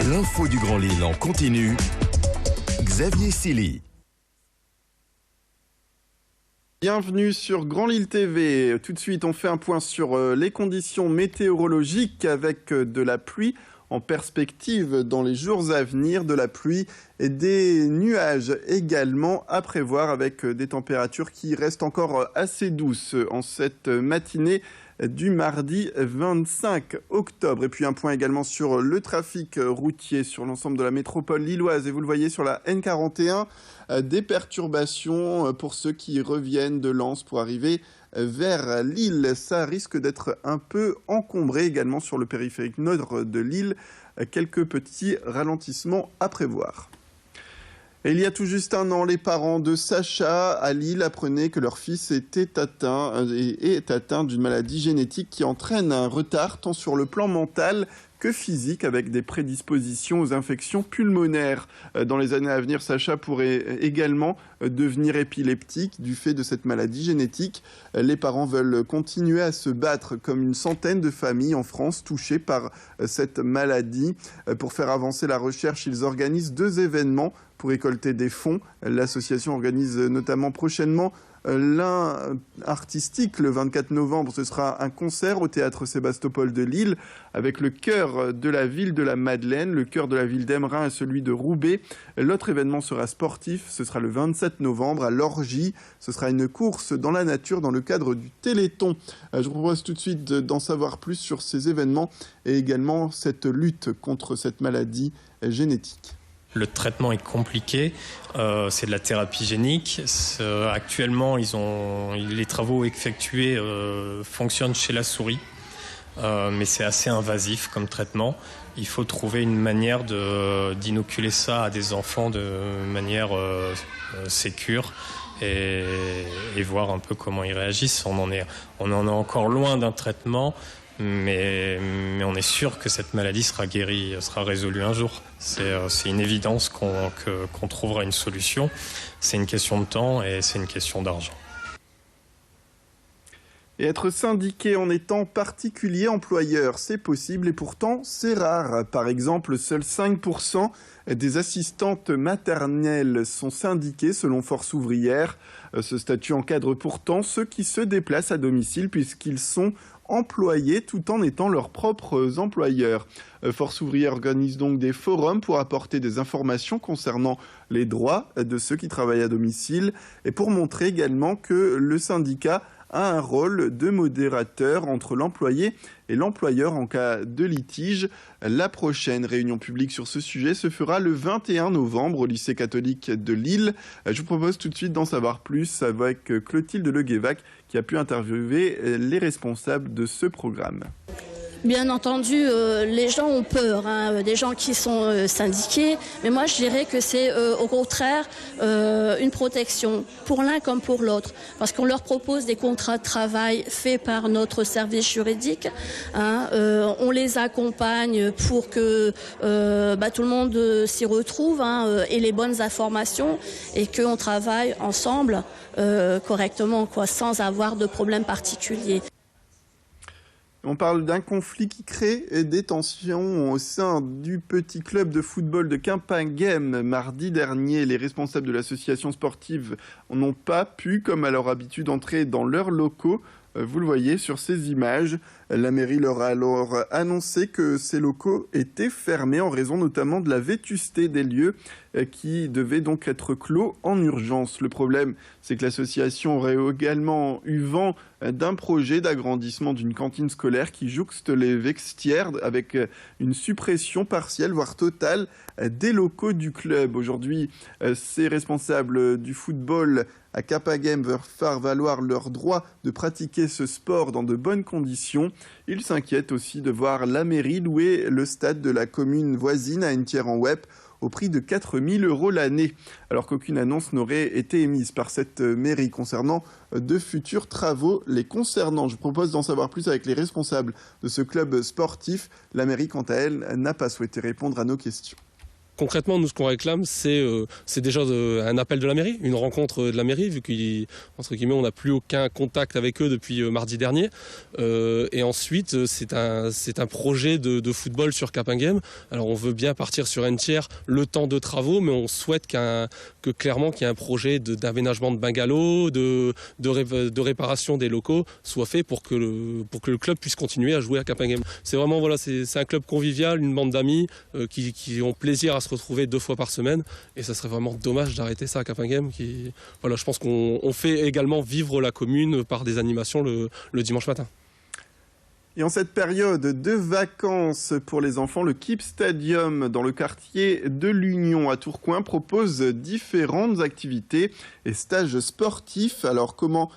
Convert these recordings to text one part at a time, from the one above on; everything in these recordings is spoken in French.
L'info du Grand Lille en continu. Xavier Silly. Bienvenue sur Grand Lille TV. Tout de suite, on fait un point sur les conditions météorologiques avec de la pluie en perspective dans les jours à venir, de la pluie et des nuages également à prévoir avec des températures qui restent encore assez douces en cette matinée du mardi 25 octobre. Et puis un point également sur le trafic routier sur l'ensemble de la métropole lilloise. Et vous le voyez sur la N41, des perturbations pour ceux qui reviennent de Lens pour arriver vers Lille. Ça risque d'être un peu encombré également sur le périphérique nord de Lille. Quelques petits ralentissements à prévoir. Et il y a tout juste un an, les parents de Sacha à Lille apprenaient que leur fils est atteint d'une maladie génétique qui entraîne un retard tant sur le plan mental que physique, avec des prédispositions aux infections pulmonaires. Dans les années à venir, Sacha pourrait également devenir épileptique du fait de cette maladie génétique. Les parents veulent continuer à se battre comme une centaine de familles en France touchées par cette maladie. Pour faire avancer la recherche, ils organisent 2 événements pour récolter des fonds. L'association organise notamment prochainement l'un artistique le 24 novembre. Ce sera un concert au théâtre Sébastopol de Lille avec le chœur de la ville de la Madeleine, le chœur de la ville d'Embrun et celui de Roubaix. L'autre événement sera sportif. Ce sera le 27 novembre à l'Orgie. Ce sera une course dans la nature dans le cadre du Téléthon. Je vous propose tout de suite d'en savoir plus sur ces événements et également cette lutte contre cette maladie génétique. Le traitement est compliqué, c'est de la thérapie génique. Actuellement, les travaux effectués fonctionnent chez la souris, mais c'est assez invasif comme traitement. Il faut trouver une manière d'inoculer ça à des enfants de manière sécure et voir un peu comment ils réagissent. On en est encore loin d'un traitement. Mais on est sûr que cette maladie sera guérie, sera résolue un jour. C'est une évidence qu'on trouvera une solution. C'est une question de temps et c'est une question d'argent. Et être syndiqué en étant particulier employeur, c'est possible et pourtant c'est rare. Par exemple, seuls 5% des assistantes maternelles sont syndiquées selon Force ouvrière. Ce statut encadre pourtant ceux qui se déplacent à domicile puisqu'ils sont employés tout en étant leurs propres employeurs. Force ouvrière organise donc des forums pour apporter des informations concernant les droits de ceux qui travaillent à domicile et pour montrer également que le syndicat a un rôle de modérateur entre l'employé et l'employeur en cas de litige. La prochaine réunion publique sur ce sujet se fera le 21 novembre au lycée catholique de Lille. Je vous propose tout de suite d'en savoir plus avec Clotilde Leguévac qui a pu interviewer les responsables de ce programme. Bien entendu, les gens ont peur, des gens qui sont syndiqués, mais moi je dirais que c'est au contraire une protection pour l'un comme pour l'autre, parce qu'on leur propose des contrats de travail faits par notre service juridique, on les accompagne pour que tout le monde s'y retrouve et les bonnes informations et qu'on travaille ensemble correctement, sans avoir de problème particulier. On parle d'un conflit qui crée des tensions au sein du petit club de football de Quimpinghem. Mardi dernier, les responsables de l'association sportive n'ont pas pu, comme à leur habitude, entrer dans leurs locaux. Vous le voyez sur ces images. La mairie leur a alors annoncé que ces locaux étaient fermés en raison notamment de la vétusté des lieux qui devaient donc être clos en urgence. Le problème, c'est que l'association aurait également eu vent d'un projet d'agrandissement d'une cantine scolaire qui jouxte les vestiaires avec une suppression partielle, voire totale, des locaux du club. Aujourd'hui, ces responsables du football à Quimpinghem veulent faire valoir leur droit de pratiquer ce sport dans de bonnes conditions. Ils s'inquiètent aussi de voir la mairie louer le stade de la commune voisine à Entière-en-Wep au prix de 4 000 € l'année, alors qu'aucune annonce n'aurait été émise par cette mairie concernant de futurs travaux les concernant. Je vous propose d'en savoir plus avec les responsables de ce club sportif. La mairie, quant à elle, n'a pas souhaité répondre à nos questions. concrètement, nous, ce qu'on réclame, c'est déjà un appel de la mairie, une rencontre de la mairie, vu qu'entre guillemets, on n'a plus aucun contact avec eux depuis mardi dernier. Et ensuite, c'est un projet de football sur Capinghem. Alors, on veut bien partir sur un tiers le temps de travaux, mais on souhaite clairement qu'il y ait un projet d'aménagement de bungalows, de réparation des locaux soit fait pour que le club puisse continuer à jouer à Capinghem. C'est vraiment, voilà, c'est un club convivial, une bande d'amis qui ont plaisir à se retrouver 2 fois par semaine, et ça serait vraiment dommage d'arrêter ça à Capinghem. Voilà, je pense qu'on fait également vivre la commune par des animations le dimanche matin. Et en cette période de vacances pour les enfants, le Keep Stadium dans le quartier de l'Union à Tourcoing propose différentes activités et stages sportifs. Alors comment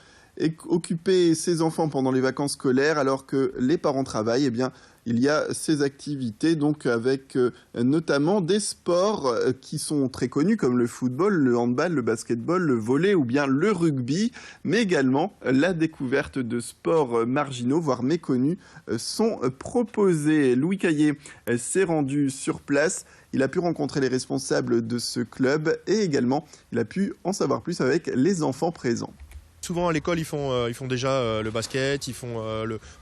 occuper ses enfants pendant les vacances scolaires alors que les parents travaillent? Eh bien, il y a ces activités donc avec notamment des sports qui sont très connus comme le football, le handball, le basketball, le volley ou bien le rugby, mais également la découverte de sports marginaux, voire méconnus, sont proposés. Louis Caillé s'est rendu sur place. Il a pu rencontrer les responsables de ce club et également il a pu en savoir plus avec les enfants présents. Souvent à l'école ils font déjà le basket, ils font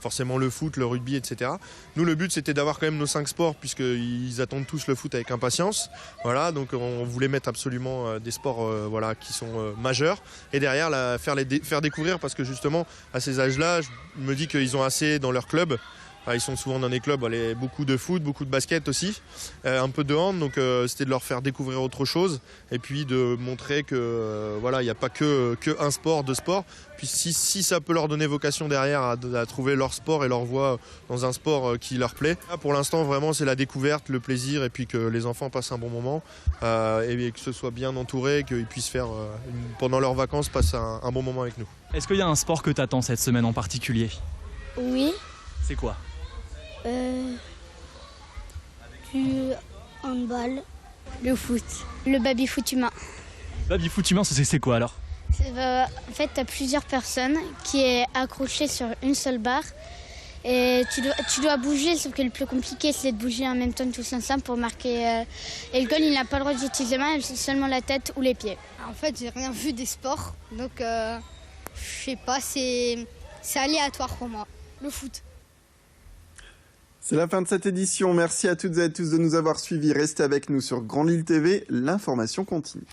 forcément le foot, le rugby, etc. Nous le but c'était d'avoir quand même nos 5 sports puisqu'ils attendent tous le foot avec impatience. Voilà, donc on voulait mettre absolument des sports qui sont majeurs et derrière faire découvrir parce que justement à ces âges-là, je me dis qu'ils ont assez dans leur club. Ils sont souvent dans des clubs, beaucoup de foot, beaucoup de basket aussi, un peu de hand, donc c'était de leur faire découvrir autre chose et puis de montrer que il n'y a pas que un sport, 2 sports. Puis si ça peut leur donner vocation derrière à trouver leur sport et leur voie dans un sport qui leur plaît. Là, pour l'instant, vraiment, c'est la découverte, le plaisir et puis que les enfants passent un bon moment et que ce soit bien entouré, qu'ils puissent faire, pendant leurs vacances, passer un bon moment avec nous. Est-ce qu'il y a un sport que tu attends cette semaine en particulier? Oui. C'est quoi? Du handball, le foot, le baby-foot humain. Baby-foot humain, c'est quoi alors? En fait, tu as plusieurs personnes qui est accrochées sur une seule barre et tu dois bouger, sauf que le plus compliqué c'est de bouger en même temps tous ensemble pour marquer. Et le goal, il n'a pas le droit d'utiliser les mains, seulement la tête ou les pieds. En fait, j'ai rien vu des sports, donc je sais pas, c'est aléatoire pour moi, le foot. C'est la fin de cette édition. Merci à toutes et à tous de nous avoir suivis. Restez avec nous sur Grand Lille TV. L'information continue.